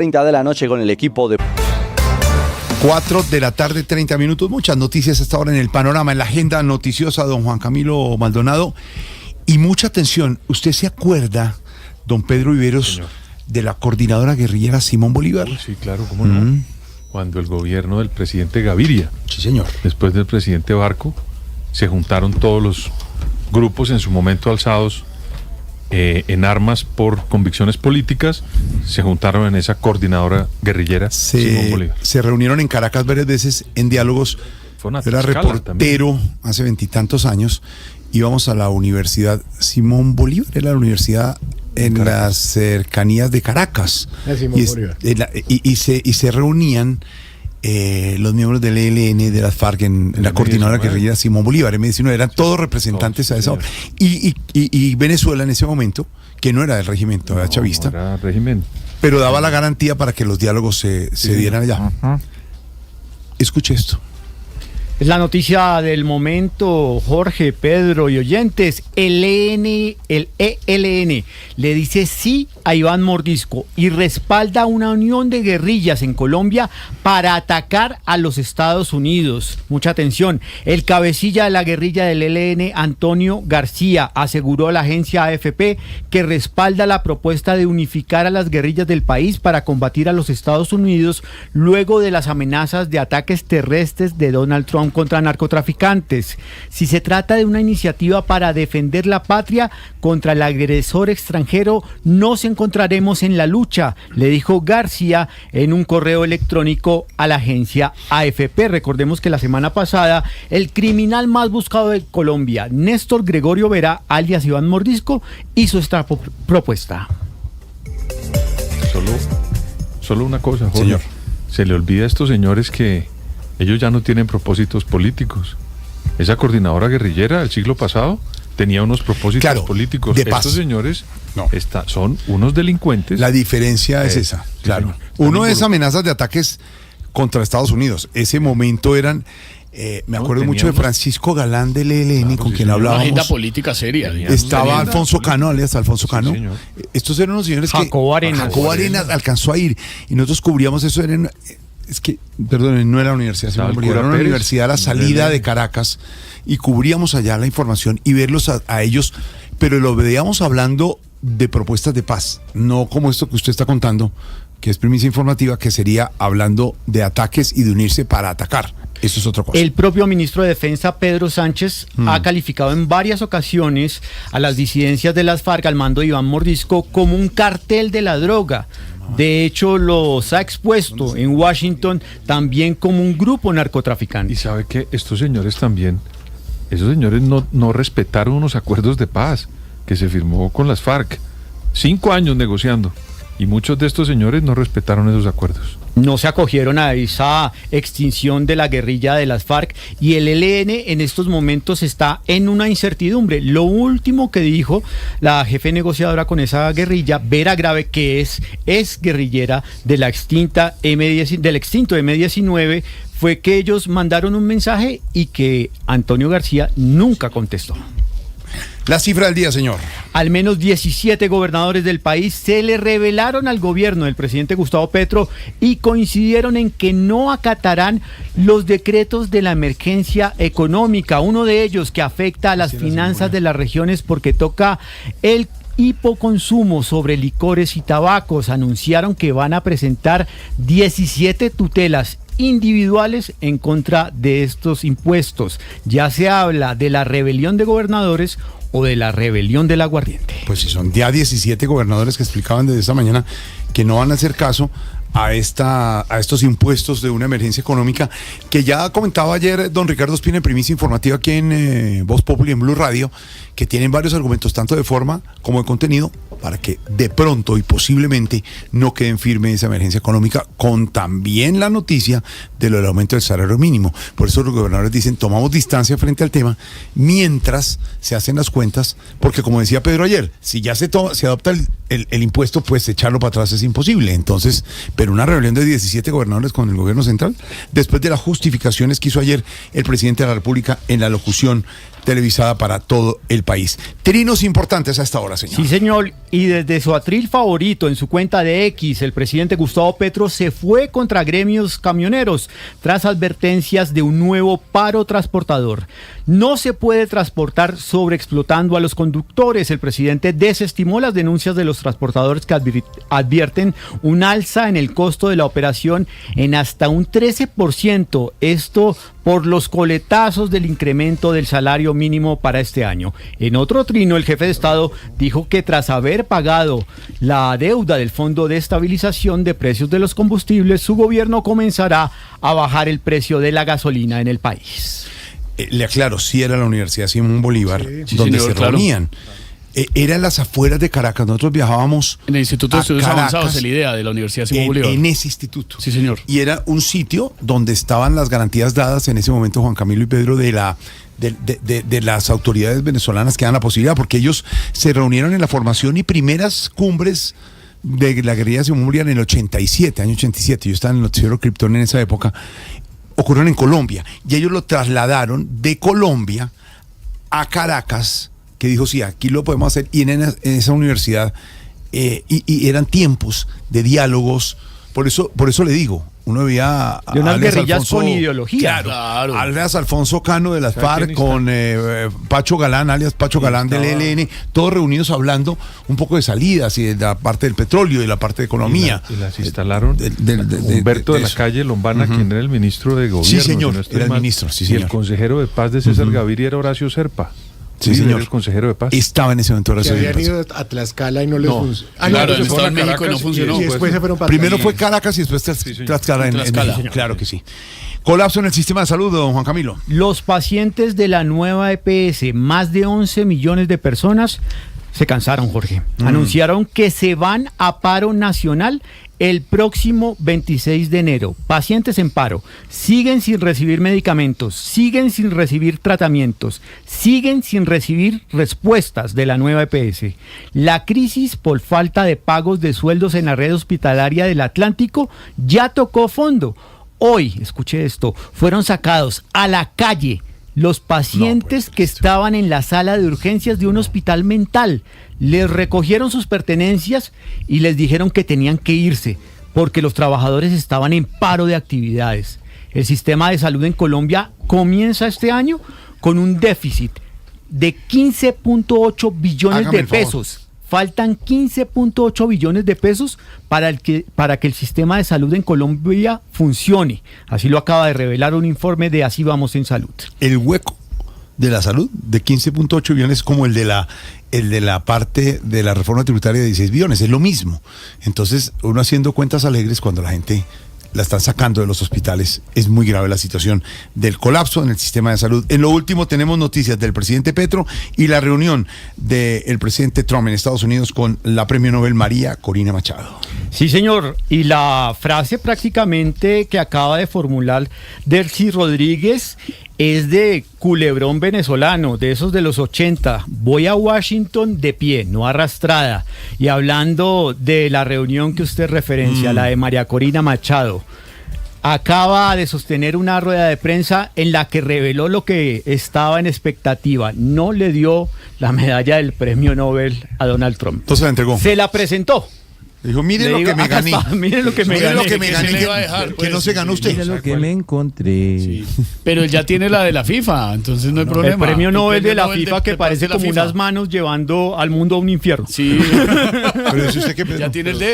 30 de la noche con el equipo de 4 de la tarde, 30 minutos. Muchas noticias hasta ahora en el panorama, en la agenda noticiosa, don Juan Camilo Maldonado. Y mucha atención, ¿usted se acuerda, don Pedro Viveros, Señor, de la coordinadora guerrillera Simón Bolívar? Sí, claro, cómo no. Cuando el gobierno del presidente Gaviria, Sí, señor. después del presidente Barco, se juntaron todos los grupos en su momento alzados en armas por convicciones políticas, se juntaron en esa coordinadora guerrillera Simón Bolívar. Se reunieron en Caracas varias veces en diálogos. Fue una Yo era escala reportero hace 20 y tantos años. Íbamos a la Universidad Simón Bolívar, era la universidad en las cercanías de Caracas. Y se reunían los miembros del ELN, de las FARC, en la coordinadora guerrillera Simón Bolívar. En M19 eran todos representantes a esa hora. Y Venezuela en ese momento, que no era del régimen, era chavista, No era régimen. pero daba la garantía para que los diálogos se dieran allá. Escuche esto. Es la noticia del momento, Jorge, Pedro y oyentes. El ELN le dice sí a Iván Mordisco y respalda una unión de guerrillas en Colombia para atacar a los Estados Unidos. Mucha atención. El cabecilla de la guerrilla del ELN, Antonio García, aseguró a la agencia AFP que respalda la propuesta de unificar a las guerrillas del país para combatir a los Estados Unidos luego de las amenazas de ataques terrestres de Donald Trump contra narcotraficantes. Si se trata de una iniciativa para defender la patria contra el agresor extranjero, nos encontraremos en la lucha, le dijo García en un correo electrónico a la agencia AFP. Recordemos que la semana pasada el criminal más buscado de Colombia, Néstor Gregorio Vera, alias Iván Mordisco, hizo esta propuesta. Solo una cosa, Jorge. Señor. Se le olvida a estos señores que ellos ya no tienen propósitos políticos. Esa coordinadora guerrillera del siglo pasado tenía unos propósitos políticos. De paz. Estos señores No. son unos delincuentes. La diferencia es esa, sí, claro. señor. Uno es amenazas de ataques contra Estados Unidos. Ese momento eran, me acuerdo mucho de Francisco Galán del ELN, con quien Una hablábamos. agenda política seria. Estaba Alfonso Cano, alias Alfonso Cano. señor. Estos eran unos señores Jacobo Arenas. Jacobo Arenas alcanzó a ir. Y nosotros cubríamos eso. Es que, perdón, no era la Universidad Simón Bolívar, era una universidad a la salida de Caracas, y cubríamos allá la información y verlos a ellos, pero lo veíamos hablando de propuestas de paz, no como esto que usted está contando, que es primicia informativa, que sería hablando de ataques y de unirse para atacar. Eso es otra cosa. El propio ministro de Defensa, Pedro Sánchez, ha calificado en varias ocasiones a las disidencias de las FARC al mando de Iván Mordisco como un cartel de la droga. De hecho, los ha expuesto en Washington también como un grupo narcotraficante. Y sabe que estos señores también, esos señores no respetaron unos acuerdos de paz que se firmó con las FARC. 5 años negociando. Y muchos de estos señores no respetaron esos acuerdos. No se acogieron a esa extinción de la guerrilla de las FARC, y el ELN en estos momentos está en una incertidumbre. Lo último que dijo la jefe negociadora con esa guerrilla, Vera Grave, que es guerrillera de la extinta del extinto M19, fue que ellos mandaron un mensaje y que Antonio García nunca contestó. La cifra del día, señor. Al menos 17 gobernadores del país se le rebelaron al gobierno del presidente Gustavo Petro y coincidieron en que no acatarán los decretos de la emergencia económica. Uno de ellos que afecta a las finanzas de las regiones porque toca el hipoconsumo sobre licores y tabacos. Anunciaron que van a presentar 17 tutelas individuales en contra de estos impuestos. Ya se habla de la rebelión de gobernadores o de la rebelión del aguardiente. Pues si son ya 17 gobernadores que explicaban desde esta mañana que no van a hacer caso a estos impuestos de una emergencia económica, que ya comentaba ayer don Ricardo Espina en primicia informativa aquí en Voz Populi, en Blue Radio, que tienen varios argumentos, tanto de forma como de contenido, para que de pronto y posiblemente no queden firme esa emergencia económica, con también la noticia de lo del aumento del salario mínimo. Por eso los gobernadores dicen, tomamos distancia frente al tema, mientras se hacen las cuentas, porque como decía Pedro ayer, si ya se adopta el impuesto, pues echarlo para atrás es imposible. Entonces, pero una reunión de 17 gobernadores con el gobierno central, después de las justificaciones que hizo ayer el presidente de la República en la locución televisada para todo el país. Trinos importantes a esta hora, señor. Sí, señor. Y desde su atril favorito en su cuenta de X, el presidente Gustavo Petro se fue contra gremios camioneros tras advertencias de un nuevo paro transportador. No se puede transportar sobreexplotando a los conductores. El presidente desestimó las denuncias de los transportadores que advierten un alza en el costo de la operación en hasta un 13%. Esto por los coletazos del incremento del salario mínimo para este año. En otro trino, el jefe de Estado dijo que tras haber pagado la deuda del Fondo de Estabilización de Precios de los Combustibles, su gobierno comenzará a bajar el precio de la gasolina en el país. Le aclaro, sí era la Universidad Simón Bolívar, Sí, donde señor, se claro. reunían. Era en las afueras de Caracas. Nosotros viajábamos En el Instituto de a Estudios Caracas, Avanzados, el IDEA de la Universidad Simón Bolívar. en ese instituto. Sí, señor. Y era un sitio donde estaban las garantías dadas en ese momento, Juan Camilo y Pedro, de las autoridades venezolanas que dan la posibilidad, porque ellos se reunieron en la formación y primeras cumbres de la guerrilla Simón Bolívar en el 87, año 87. Yo estaba en el noticiero Krypton en esa época. Ocurrieron en Colombia y ellos lo trasladaron de Colombia a Caracas, que dijo, sí, aquí lo podemos hacer, y en esa universidad, y eran tiempos de diálogos. Por eso le digo, uno veía De unas alias guerrillas con ideología. Claro. Alias Alfonso Cano de las ¿Sabe FARC quién con Pacho Galán, alias Pacho Galán del ELN, todos reunidos hablando un poco de salidas y de la parte del petróleo y de la parte de economía. Y las instalaron Humberto de la eso. Calle Lombana, quien era el ministro de Gobierno. Sí, señor, si no estoy era el mal, ministro, sí, y señor. el consejero de paz de César Gaviria era Horacio Serpa. Sí, Era señor. el consejero de paz. Estaba en ese momento Que Horacio habían Serpa. ido a Tlaxcala y no les No. funcionó. Claro, se han fueron estado a en México y no Caracas funcionó. Y después se fueron para Primero Tlaxcala. fue Caracas y después señor. Tlaxcala en Tlaxcala. México. Claro que sí. Colapso en el sistema de salud, don Juan Camilo. Los pacientes de la nueva EPS, más de 11 millones de personas, se cansaron, Jorge. Anunciaron que se van a paro nacional el próximo 26 de enero. Pacientes en paro. Siguen sin recibir medicamentos, siguen sin recibir tratamientos, siguen sin recibir respuestas de la nueva EPS. La crisis por falta de pagos de sueldos en la red hospitalaria del Atlántico ya tocó fondo. Hoy, escuche esto, fueron sacados a la calle los pacientes que estaban en la sala de urgencias de un hospital mental. Les recogieron sus pertenencias y les dijeron que tenían que irse porque los trabajadores estaban en paro de actividades. El sistema de salud en Colombia comienza este año con un déficit de 15.8 billones Hágame de el favor. pesos. Faltan 15.8 billones de pesos para que el sistema de salud en Colombia funcione. Así lo acaba de revelar un informe de Así Vamos en Salud. El hueco de la salud de 15.8 billones como el de la parte de la reforma tributaria de 16 billones. Es lo mismo. Entonces, uno haciendo cuentas alegres cuando la gente la están sacando de los hospitales, es muy grave la situación del colapso en el sistema de salud. En lo último tenemos noticias del presidente Petro y la reunión del presidente Trump en Estados Unidos con la premio Nobel María Corina Machado. Sí, señor. Y la frase prácticamente que acaba de formular Delcy Rodríguez es de culebrón venezolano, de esos de los 80. Voy a Washington de pie, no arrastrada. Y hablando de la reunión que usted referencia, la de María Corina Machado, acaba de sostener una rueda de prensa en la que reveló lo que estaba en expectativa. No le dio la medalla del premio Nobel a Donald Trump. Entonces la entregó. Se la presentó. Dijo, mire Le lo digo, que me acá gané. está, mire lo que me Mire gané. lo que me ¿Qué gané, se le que, iba a dejar, que pues? no se ganó usted. Mira lo que me encontré. Sí. Pero él ya tiene la de la FIFA, entonces no hay problema. El premio Nobel de la Nobel FIFA que de parece la como FIFA. unas manos llevando al mundo a un infierno. Sí, Pero si usted que ya tiene el de él.